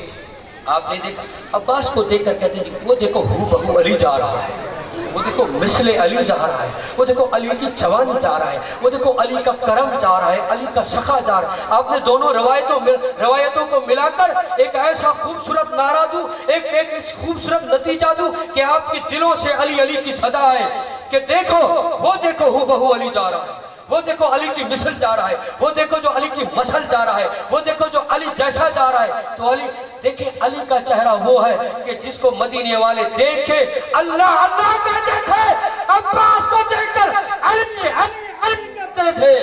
आपने देखा, अब्बास को देखकर कहते हैं वो देखो हू बहू अली जा रहा है, वो देखो मिसले अली जा रहा है, वो देखो अली की जवानी जा रहा है, वो देखो अली का करम जा रहा है, अली का सखा जा रहा है। आपने दोनों रवायतों को मिलाकर एक ऐसा खूबसूरत नारा दूं, एक खूबसूरत नतीजा दूं कि आपके दिलों से अली अली की सदा है कि देखो वो देखो हू बहू अली जा रहा है, वो देखो अली की मिसल जा रहा है, वो देखो जो अली की मसल जा रहा है, वो देखो जो अली जैसा जा रहा है। तो अली देखे, अली का चेहरा वो है कि जिसको मदीने वाले देखे अल्लाह अल्लाह कहते थे, अब्बास को देखकर अली अली कहते थे।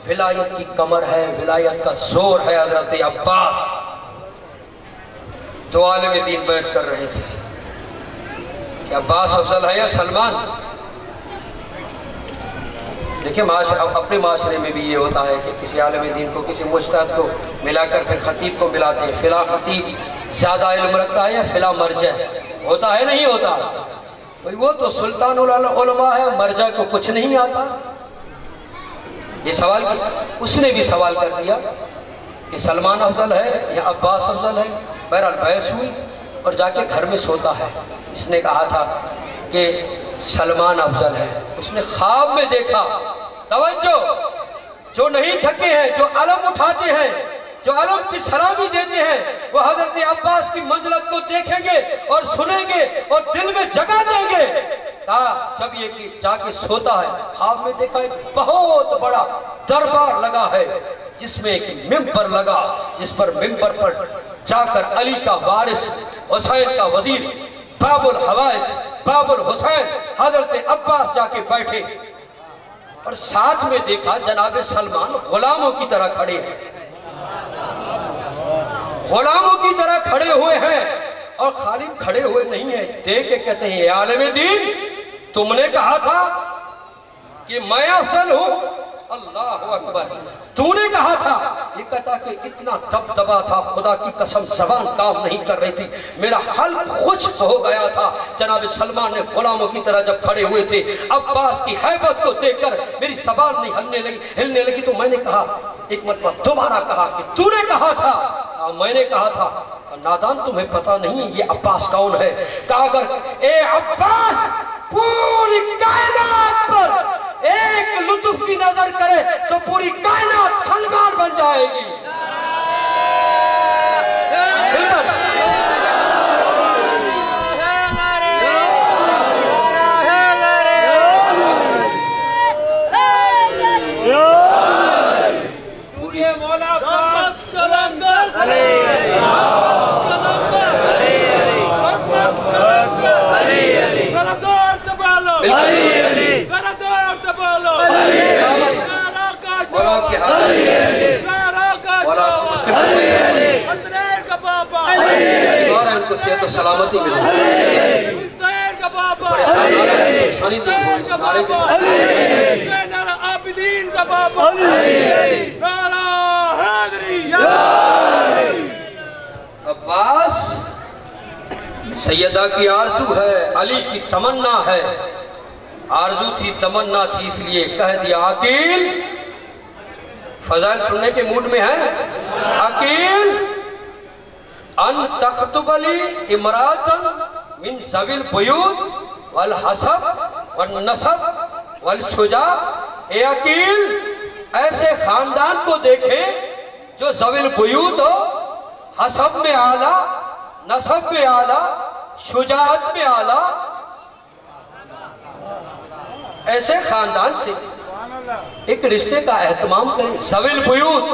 विलायत की कमर है, विलायत का जोर है हजरत अब्बास। दो आलिम दीन बहस कर रहे थे कि अब्बास अफजल है या सलमान। دیکھیں اپنے معاشرے میں بھی یہ ہوتا ہے کہ کسی عالم دین کو کسی مجتہد کو ملا کر پھر خطیب کو ملاتے ہیں، فلاں خطیب زیادہ علم رکھتا ہے یا فلاں مرجع ہوتا ہے، نہیں ہوتا؟ وہ تو سلطان العلماء ہے، مرجع کو کچھ نہیں آتا۔ یہ سوال کیا، اس نے بھی سوال کر دیا کہ سلمان افضل ہے یا عباس افضل ہے؟ بہرحال بحث ہوئی اور جا کے گھر میں سوتا ہے۔ اس نے کہا تھا کہ سلمان افضل ہے۔ اس نے خواب میں دیکھا، توجہ، جو نہیں تھکے ہیں، جو علم اٹھاتے ہیں، جو علم کی سلامی دیتے ہیں، وہ حضرت عباس کی منزلت کو دیکھیں گے اور سنیں گے اور دل میں جگہ دیں گے۔ کہا جب یہ جا کے سوتا ہے، خواب میں دیکھا ایک بہت بڑا دربار لگا ہے جس میں ایک ممبر لگا، جس پر ممبر پر جا کر علی کا وارث، حسین کا وزیر، باب الحوائج، باب الحسین، حضرت عباس جا کے بیٹھے اور ساتھ میں دیکھا جناب سلمان غلاموں کی طرح کھڑے ہیں، غلاموں کی طرح کھڑے ہوئے ہیں، اور خالی کھڑے ہوئے نہیں ہیں، دیکھ کے کہتے ہیں اے عالم دین، تم نے کہا تھا کہ میں افضل ہوں، اللہ اکبر، تو نے کہا تھا۔ یہ کہتا کہ اتنا دبدبا تھا، خدا کی قسم زبان کام نہیں کر رہی تھی، میرا حلق خشک ہو گیا تھا۔ جناب سلمان نے غلاموں کی طرح جب کھڑے ہوئے تھے، عباس کی ہیبت کو دیکھ کر میری زبان نہیں ہلنے لگی، تو میں نے کہا، ایک مرتبہ دوبارہ کہا کہ تو نے کہا تھا۔ میں نے کہا تھا، نادان تمہیں پتہ نہیں یہ عباس کون ہے؟ کہا اگر اے عباس پوری کائنات پر ایک لطف کی نظر کرے تو پوری کائنات سلمان بن جائے گی۔ ان کو صحت و سلامتی ملے، پریشانی دور ہو، اس نعرے کے ساتھ عابدین کا بابا، عباس سیدہ کی آرزو ہے، علی کی تمنا ہے، آرزو تھی، تمنا تھی، اس لیے کہہ دیا عقیل، فضائل سننے کے موڈ میں ہے، عقیل ان تخطب لی امراتا من ذوی البیوت والحسب والنسب والشجاع، اے عقیل ایسے خاندان کو دیکھیں جو ذوی البیوت ہو، حسب میں اعلیٰ، نسب میں اعلیٰ، شجاعت میں اعلیٰ، ایسے خاندان سے ایک رشتے کا اہتمام کریں۔ ذوی البیوت،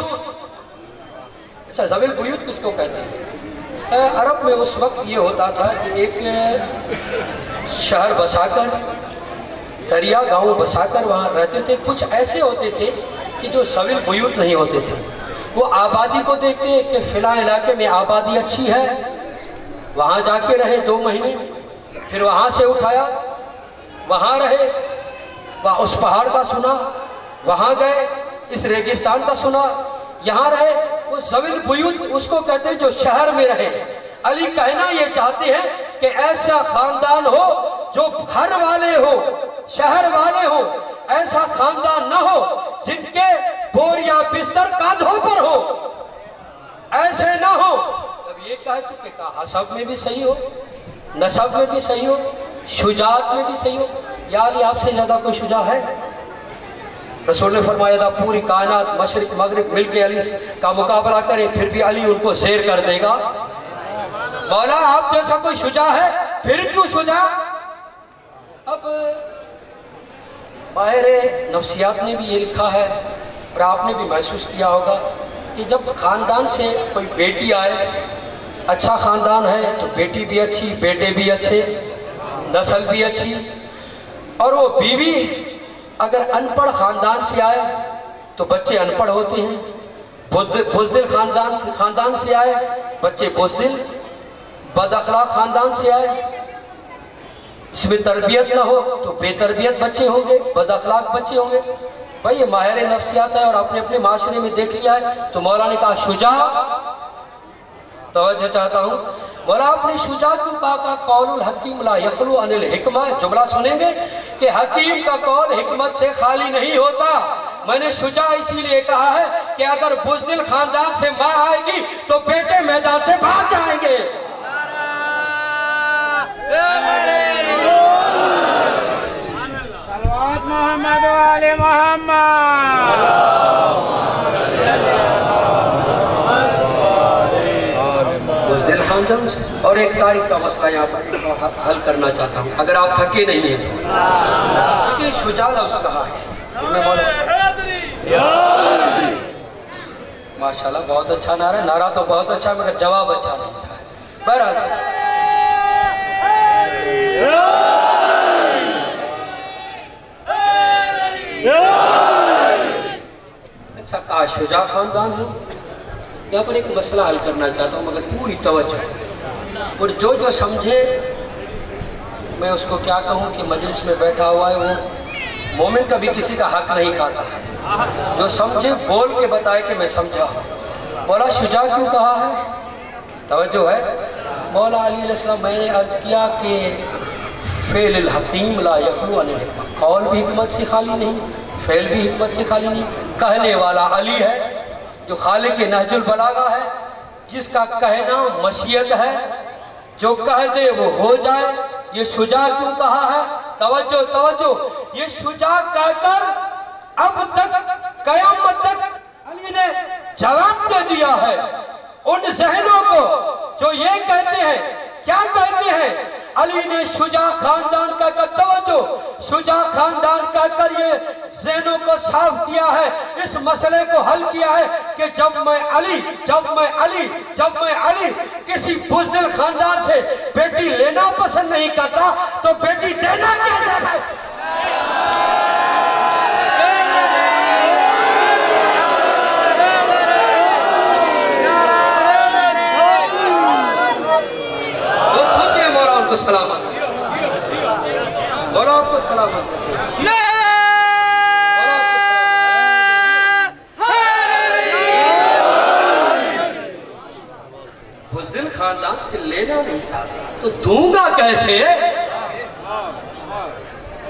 اچھا ذوی البیوت کس کو کہتے ہیں؟ عرب میں اس وقت یہ ہوتا تھا کہ ایک شہر بسا کر، دریا گاؤں بسا کر وہاں رہتے تھے، کچھ ایسے ہوتے تھے کہ جو ذوی البیوت نہیں ہوتے تھے، وہ آبادی کو دیکھتے کہ فلاں علاقے میں آبادی اچھی ہے، وہاں جا کے رہے 2 مہینے، پھر وہاں سے اٹھایا، وہاں رہے، اس پہاڑ کا سنا، وہاں گئے، اس ریگستان کا سنا، یہاں رہے، وہ ذوی البیوت اس کو کہتے ہیں جو شہر میں رہے۔ علی کہنا یہ چاہتے ہیں کہ ایسا خاندان ہو جو گھر والے ہو، شہر والے ہو، ایسا خاندان نہ ہو جن کے بور یا بستر کاندھوں پر ہو، ایسے نہ ہو۔ جب یہ کہہ چکے، کہا حسب میں بھی صحیح ہو، نسب میں بھی صحیح ہو، شجاعت میں بھی صحیح ہو۔ یا علی آپ سے زیادہ کوئی شجاع ہے؟ رسول نے فرمایا تھا پوری کائنات مشرق مغرب مل کے علی کا مقابلہ کرے پھر بھی علی ان کو زیر کر دے گا۔ مولا آپ جیسا کوئی شجاع ہے، پھر کیوں شجاع؟ اب ماہر نفسیات نے بھی یہ لکھا ہے اور آپ نے بھی محسوس کیا ہوگا کہ جب خاندان سے کوئی بیٹی آئے، اچھا خاندان ہے تو بیٹی بھی اچھی، بیٹے بھی اچھے، نسل بھی اچھی، اور وہ بیوی اگر ان پڑھ خاندان سے آئے تو بچے ان پڑھ ہوتے ہیں، بزدل خاندان سے آئے بچے بزدل، بد اخلاق خاندان سے آئے इसमें तरबियत ना हो तो बेतरबियत बच्चे होंगे, बद अखलाक बच्चे होंगे। भाई ये माहिर नफ्सियात है और अपने अपने माशरे में देख लिया है। तो मौला ने कहा शुजा, तवज्जो चाहता हूँ, मौला आपने शुजा क्यों कहा? कौलुल हकीम ला यखलू अनिल हिकमा। जुमला सुनेंगे कि हकीम का कौल हिकमत से खाली नहीं होता। मैंने शुजा इसीलिए कहा है कि अगर बुज़दिल खानदान से माँ आएगी तो बेटे मैदान से भाग जाएंगे। मोहम्मद वाले मोहम्मद। बुज़दिल खानदान से। और एक तारीख का मसला यहाँ पर हल करना चाहता हूँ, अगर आप थके नहीं हैं तो। कि शुजा लफ्ज़ कहा है, माशाल्लाह बहुत अच्छा नारा, नारा तो बहुत अच्छा मगर जवाब अच्छा नहीं था। बहरहाल अच्छा कहा शुजा खानदान हो। यहाँ पर एक मसला हल करना चाहता हूँ मगर पूरी तवज्जो और जो जो समझे, मैं उसको क्या कहूँ कि मजलिस में बैठा हुआ है वो मोमिन कभी किसी का हक नहीं खाता है। जो समझे बोल के बताए कि मैं समझा। मौला शुजा क्यों कहा है? तवज्जो है। मौला अली अलैहिस्सलाम, मैंने अर्ज़ किया कि फ़ेल हकीम ला यखलू अनिल हिकमा, कौल भी हिकमत से खाली नहीं, फ़ेल भी हिकमत से खाली नहीं। कहने वाला अली है जो खालिक के नहजुल बलागा है, जिसका कहना मशीयत है, जो कह दे वो हो जाए। ये शुजा क्यों कहा है? तवज्जो तवज्जो, ये शुजा कहकर अब तक कयामत तक अली ने जवाब दे दिया है उन ज़हनों को जो ये कहते हैं। क्या कहते हैं? अली ने शुजा खानदान का तवज्जो, शुजा खानदान का कर ये ज़हनों को साफ किया है, इस मसले को हल किया है कि जब मैं अली किसी बुज़दिल खानदान से बेटी लेना पसंद नहीं करता तो बेटी देना कैसे है? सलामत, बोलो आपको सलामत। बुज़दिल खानदान से लेना नहीं चाहता तो दूंगा कैसे?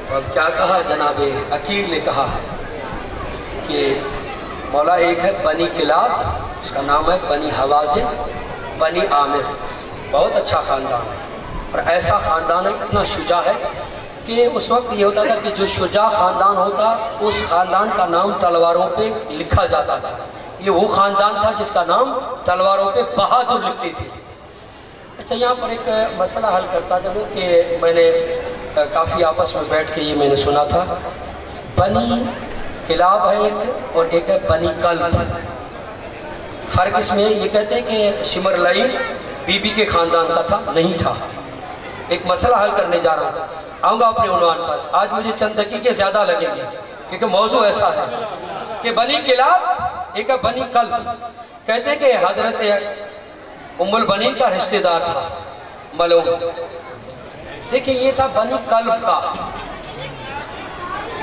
तो अब क्या कहा जनाबे अकील ने कहा कि मौला एक है बनी किलाब, उसका नाम है बनी हवाज़िन, बनी आमिर, बहुत अच्छा खानदान है और ऐसा ख़ानदान है, इतना शुजा है कि उस वक्त ये होता था कि जो शुजा ख़ानदान होता उस ख़ानदान का नाम तलवारों पे लिखा जाता था। ये वो ख़ानदान था जिसका नाम तलवारों पे बहादुर लिखती थी। अच्छा, यहाँ पर एक मसला हल करता चलूँ कि मैंने काफ़ी आपस में बैठ के ये मैंने सुना था, बनी किलाब है एक और एक है बनी कल्ब। फ़र्क इसमें ये कहते हैं कि शिमरलईन बीबी के ख़ानदान का था, नहीं था। एक मसला हल करने जा रहा हूँ, आऊँगा अपने उन्वान पर। आज मुझे चंद दकीक़े ज़्यादा लगेंगे क्योंकि मौजू ऐसा है कि बनी किलाब एक बनी कल्ब। कहते कि हज़रत उम्मुल बनीन का रिश्तेदार था मलूम। देखिए ये था बनी कल्ब का,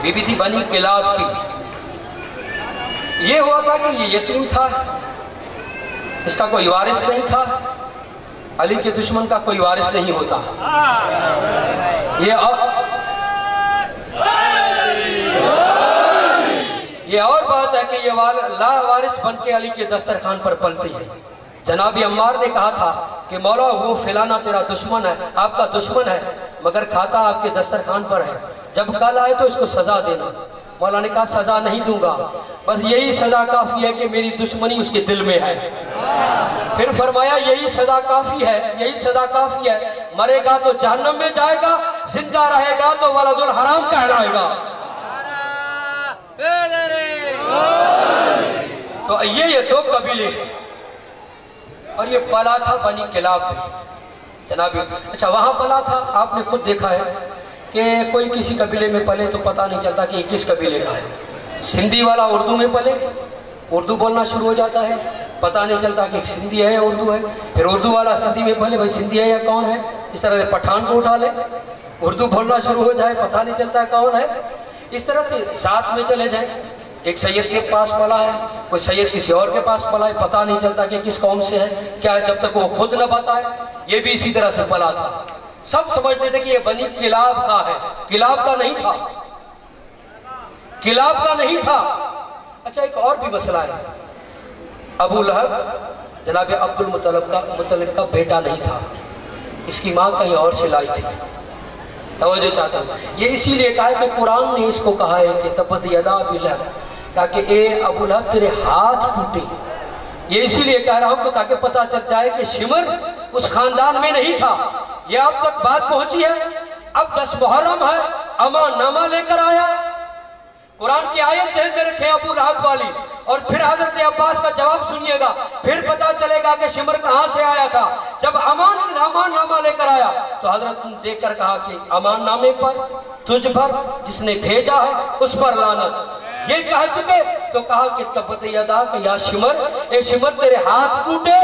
बीबी थी बनी किलाब की। ये हुआ था कि ये यतीम था, इसका कोई वारिस नहीं था। अली के दुश्मन का कोई वारिस नहीं होता। ये और बात है कि ये ला वारिस बन के अली के दस्तरखान पर पलती है। जनाबी अम्मार ने कहा था कि मौला वो फिलाना तेरा दुश्मन है, आपका दुश्मन है, मगर खाता आपके दस्तरखान पर है, जब कल आए तो इसको सजा देना। मौला ने कहा सजा नहीं दूंगा, बस यही सजा काफ़ी है कि मेरी दुश्मनी उसके दिल में है। फिर फरमाया यही सजा काफ़ी है, यही सजा काफ़ी है, मरेगा तो जहन्नम में जाएगा, जिंदा रहेगा तो वलदुल हराम कहलाएगा। तो ये दो कबीले हैं और ये पला था बनी किलाब में जनाबी। अच्छा, वहाँ पला था, आपने खुद देखा है कि कोई किसी कबीले में पले तो पता नहीं चलता कि किस कबीले का है। सिंधी वाला उर्दू में पले, उर्दू बोलना शुरू हो जाता है, पता नहीं चलता कि सिंधी है या उर्दू है। फिर उर्दू वाला सिंधी में पले, भाई सिंधी है या कौन है, इस तरह से पठान को उठा ले। اردو بولنا شروع ہو جائے پتہ نہیں چلتا کون ہے. اس طرح سے ساتھ میں چلے جائیں. ایک سید کے پاس پلا ہے, کوئی سید کسی اور کے پاس پلا ہے, پتہ نہیں چلتا کہ کس قوم سے ہے کیا, جب تک وہ خود نہ بتائے. یہ بھی اسی طرح سے پلا تھا. سب سمجھتے تھے کہ یہ بنی کلاب کا ہے, کلاب کا نہیں تھا, کلاب کا نہیں تھا. اچھا ایک اور بھی مسئلہ ہے. ابو لہب جناب عبد المطلب کا بیٹا نہیں تھا, اس کی ماں کہیں اور سے لائی تھی. توجہ چاہتا ہوں, یہ اسی لیے کہا ہے کہ قرآن نے اس کو کہا ہے کہ تبت یدا ابی لہب, تاکہ اے ابو لہب تیرے ہاتھ ٹوٹے. یہ اسی لیے کہہ رہا ہوں کہ تاکہ پتہ چل جائے کہ شمر اس خاندان میں نہیں تھا. یہ اب تک بات پہنچی ہے. اب 10 محرم ہے, امان نامہ لے کر آیا, قرآن کی آیت ذہن میں رکھیں ابو لہب والی, اور پھر حضرت عباس کا جواب سنیے گا, پھر پتہ چلے گا کہ شمر کہاں سے آیا تھا. جب امان نامہ لے کر آیا تو حضرت نے دیکھ کر کہا کہ امان نامے پر تجھ پر جس نے بھیجا ہے اس پر لعنت. یہ کہہ چکے تو کہا کہ تبت یدا کہ یا شمر, اے شمر تیرے ہاتھ ٹوٹے.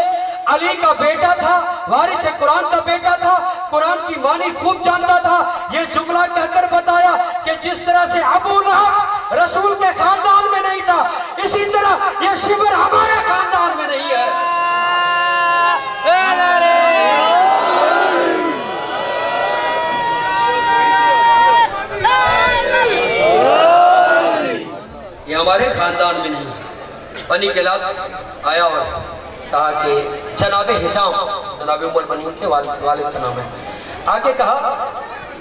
علی کا بیٹا تھا, وارث قرآن کا بیٹا تھا, قرآن کی معنی خوب جانتا تھا. یہ جملہ کہہ کر بتایا کہ جس طرح سے ابو لہب رسول کے خاندان میں نہیں تھا, اسی طرح یہ شمر ہمارے خاندان میں نہیں ہے. یہ ہمارے خاندان میں نہیں ہے. بنی کلاب آیا اور کہا کہ جناب حشام, جناب ام المؤمنین کے والد کا نام ہے, آگے کہا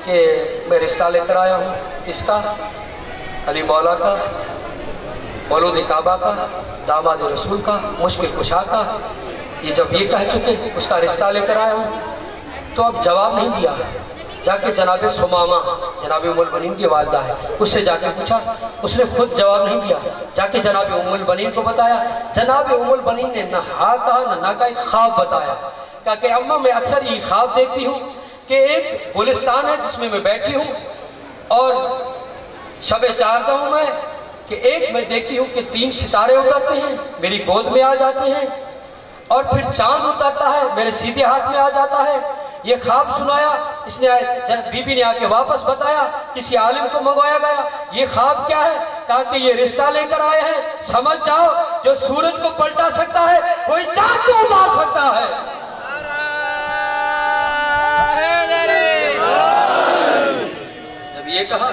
کہ میں رشتہ لے کر آیا ہوں. کس کا؟ علی مولا کا, مولود کعبہ کا, داماد رسول کا, مشکل کشا کا. یہ جب یہ کہہ چکے اس کا رشتہ لے کر آیا ہوں, تو اب جواب نہیں دیا. جا کے جناب سمامہ, جناب ام المؤمنین کی والدہ ہے, اس سے جا کے پوچھا, اس نے خود جواب نہیں دیا. جا کے جناب ام المؤمنین کو بتایا. جناب ام المؤمنین نے نہ ہاں کہا نہ نہ کا, ایک خواب بتایا. کہا کہ اماں میں اکثر یہ خواب دیکھتی ہوں کہ ایک گلستان ہے جس میں میں بیٹھی ہوں, اور شب چارتا ہوں میں, کہ ایک میں دیکھتی ہوں کہ 3 ستارے اترتے ہیں, میری گود میں آ جاتے ہیں, اور پھر چاند اترتا ہے میرے سیدھے ہاتھ میں آ جاتا ہے. یہ خواب سنایا. اس نے بی بی نے آ کے واپس بتایا, کسی عالم کو منگوایا گیا. یہ خواب کیا ہے؟ کہا کہ یہ رشتہ لے کر آئے ہیں, سمجھ جاؤ جو سورج کو پلٹا سکتا ہے وہی چاند کو اتار سکتا ہے. جب یہ کہا